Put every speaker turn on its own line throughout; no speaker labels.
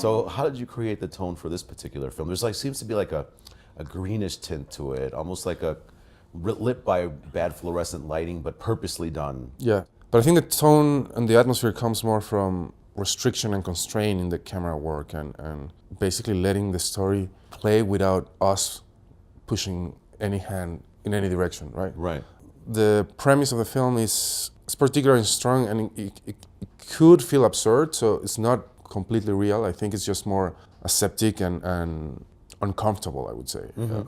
So how did you create the tone for this particular film? There's like seems to be like a greenish tint to it, almost like a lit by bad fluorescent lighting, but purposely done.
Yeah, but I think the tone and the atmosphere comes more from restriction and constraint in the camera work, and basically letting the story play without us pushing any hand in any direction, right?
Right.
The premise of the film is particularly strong, and it could feel absurd, so it's not completely real. I think it's just more aseptic and uncomfortable, I would say. Yeah.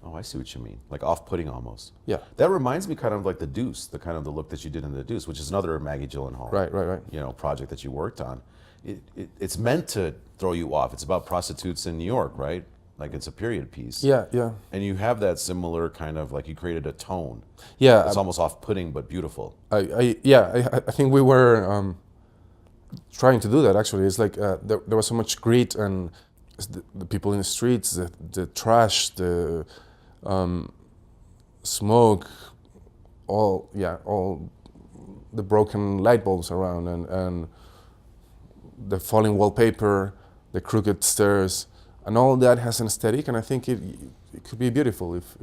Oh, I see what you mean. Like off-putting almost.
Yeah.
That reminds me kind of like the Deuce, the kind of the look that you did in the Deuce, which is another Maggie Gyllenhaal,
Right.
Project that you worked on. It's meant to throw you off. It's about prostitutes in New York, right? Like it's a period piece.
Yeah.
And you have that similar kind of like you created a tone.
Yeah.
It's almost off-putting but beautiful.
I think we were trying to do that actually. It's like there was so much grit and the people in the streets, the trash, the smoke, all the broken light bulbs around and the falling wallpaper, the crooked stairs, and all that has an aesthetic, and I think it could be beautiful if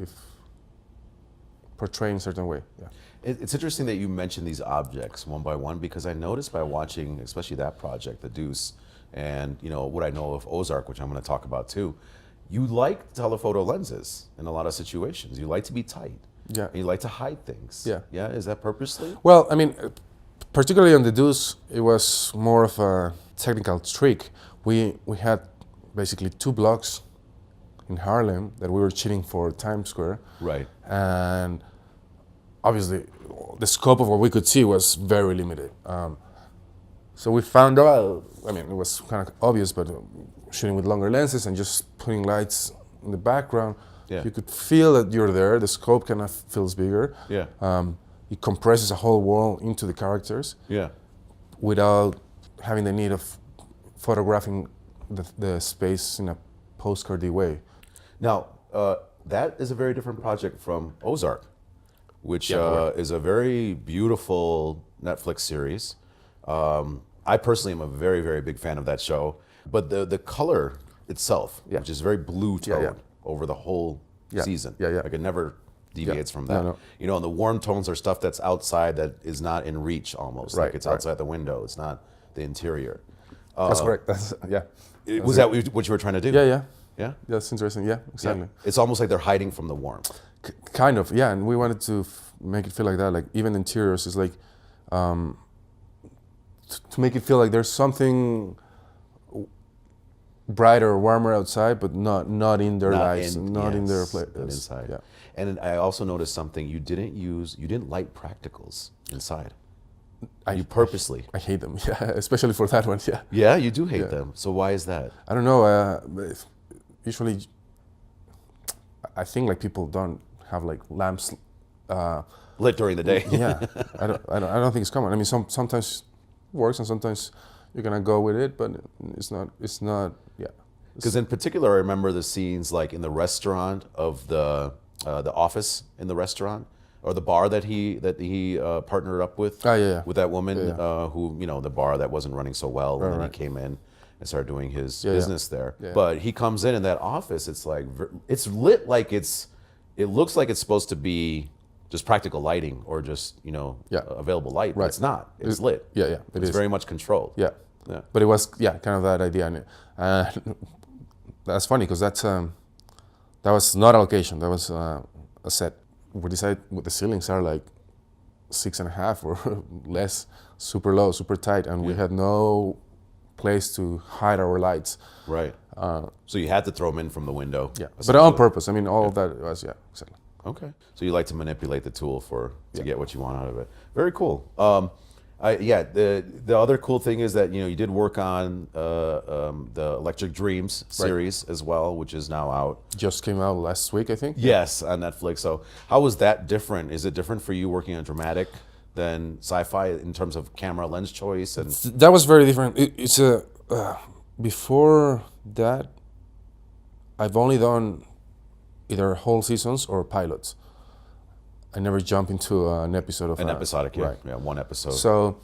portrayed in a certain way. Yeah.
It's interesting that you mentioned these objects one by one, because I noticed by watching, especially that project, the Deuce, and what I know of Ozark, which I'm going to talk about too, you like telephoto lenses in a lot of situations. You like to be tight.
Yeah.
And you like to hide things.
Yeah.
Yeah. Is that purposely?
Well, I mean, particularly on the Deuce, it was more of a technical trick. We had basically 2 blocks in Harlem that we were shooting for Times Square.
Right.
And obviously, the scope of what we could see was very limited. So we found out, I mean, it was kind of obvious, but shooting with longer lenses and just putting lights in the background, you could feel that you're there. The scope kind of feels bigger.
Yeah.
It compresses a whole world into the characters.
Yeah.
Without having the need of photographing the space in a postcardy way.
Now, that is a very different project from Ozark, which is a very beautiful Netflix series. I personally am a very, very big fan of that show. But the color itself, which is very blue toned over the whole season.
Yeah.
Like it never deviates from that.
No.
And the warm tones are stuff that's outside that is not in reach almost.
Right,
like it's outside the window. It's not the interior.
That's correct.
Was that what you were trying to do?
Yeah.
Yeah?
That's interesting. Yeah, exactly.
Yeah. It's almost like they're hiding from the warmth.
Kind of, yeah. And we wanted to make it feel like that. Like even interiors is like to make it feel like there's something brighter, warmer outside, but not in their lives, not in their place.
Inside.
Yeah.
And I also noticed something. You didn't light practicals inside. You purposely.
I hate them. Yeah, especially for that one. Yeah.
Yeah, you do hate them. So why is that?
I don't know. Usually, I think like people don't have like lamps
lit during the day.
Yeah, I don't think it's common. I mean, sometimes it works and sometimes you're gonna go with it, but it's not. Yeah.
Because in particular, I remember the scenes like in the restaurant of the office in the restaurant, or the bar that he partnered up with. With that woman who the bar that wasn't running so well, and then he came in and started doing his business there. Yeah. But he comes in that office. It's like it's lit like it looks like it's supposed to be just practical lighting or just available light. But it's not. It's lit.
Yeah.
It's very much controlled.
Yeah. But it was kind of that idea. And that's funny because that was not a location. That was a set. We decided the ceilings are like 6.5 or less, super low, super tight, and we had no place to hide our lights.
Right. So you had to throw them in from the window.
Yeah, but on purpose. I mean, all of that was exactly.
Okay. So you like to manipulate the tool to get what you want out of it. Very cool. The other cool thing is that you did work on the Electric Dreams series as well, which is now out.
Just came out last week, I think.
Yes, on Netflix. So how was that different? Is it different for you working on dramatic than sci-fi in terms of camera lens choice? And
that was very different. It's before that, I've only done either whole seasons or pilots. I never jump into an episode of
episodic, one episode.
So,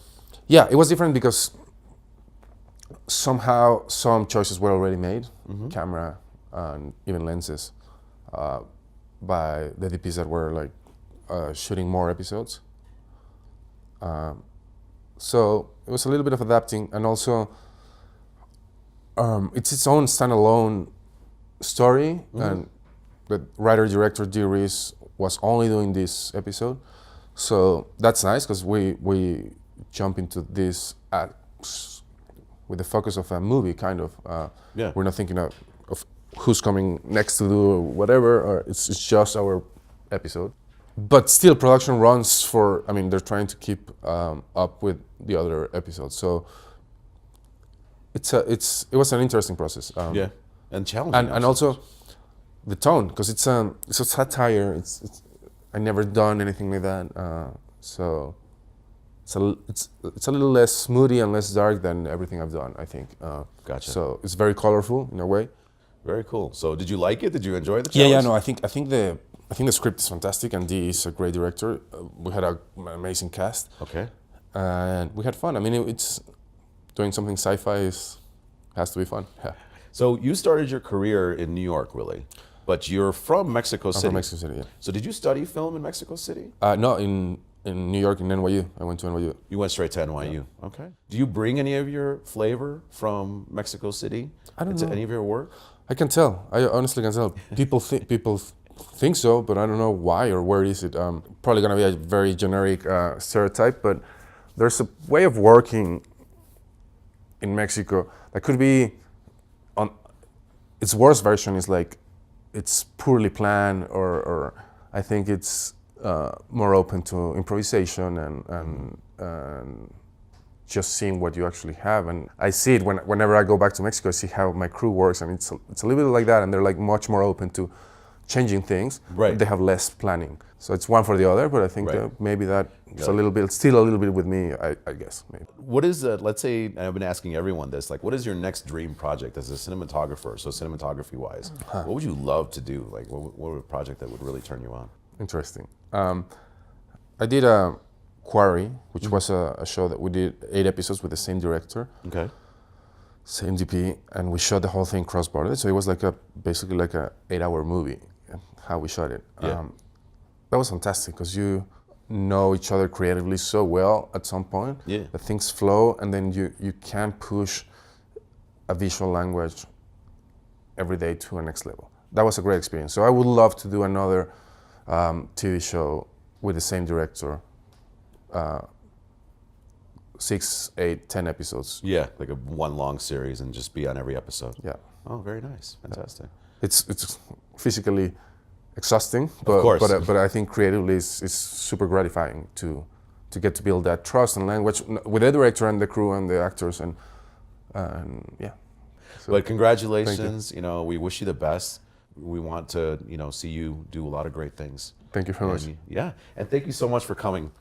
yeah, it was different because somehow some choices were already made, camera and even lenses, by the DPs that were like shooting more episodes. So it was a little bit of adapting, and also it's its own standalone story, and the writer-director ZEISS was only doing this episode. So that's nice, because we jump into this with the focus of a movie, kind of. We're not thinking of who's coming next to do whatever, or it's just our episode. But still, production runs for, I mean, they're trying to keep up with the other episodes. So it was an interesting process.
And challenging.
And also the tone, because it's a satire. It's I never done anything like that. So it's a little less moody and less dark than everything I've done, I think.
Gotcha.
So it's very colorful in a way.
Very cool. So did you like it? Did you enjoy the challenge?
Yeah. No, I think the script is fantastic, and Dee is a great director. We had an amazing cast.
Okay.
And we had fun. I mean, it's doing something sci-fi has to be fun. Yeah.
So you started your career in New York, really, but you're from Mexico City.
I'm from Mexico City, yeah.
So did you study film in Mexico City?
No, in New York, in NYU. I went to NYU.
You went straight to NYU. Yeah. Okay. Do you bring any of your flavor from Mexico City into any of your work?
I can tell. I honestly can tell. People think so, but I don't know why or where is it. Probably gonna be a very generic stereotype, but there's a way of working in Mexico that could be on its worst version is like it's poorly planned, or I think it's more open to improvisation and just seeing what you actually have. And I see it whenever I go back to Mexico. I see how my crew works, and it's a little bit like that, and they're like much more open to changing things.
Right.
They have less planning. So it's one for the other, but I think maybe that is still a little bit with me, I guess. Maybe.
What is, let's say, and I've been asking everyone this, like, what is your next dream project as a cinematographer, so cinematography-wise? What would you love to do? Like, what would a project that would really turn you on?
Interesting. I did a Quarry, which was a show that we did 8 episodes with the same director.
Okay.
Same DP, and we shot the whole thing cross-border. So it was like basically like a 8-hour movie, how we shot it.
Yeah.
That was fantastic, because you know each other creatively so well at some point.
Yeah.
That things flow, and then you can push a visual language every day to a next level. That was a great experience. So I would love to do another TV show with the same director. 6, 8, 10 episodes.
Yeah, like one long series and just be on every episode.
Yeah.
Oh, very nice. Fantastic.
It's physically exhausting, but
of course.
But I think creatively it's super gratifying to get to build that trust and language with the director and the crew and the actors and yeah. So,
but congratulations. You know, we wish you the best. We want to, see you do a lot of great things.
Thank you very much.
Yeah, and thank you so much for coming.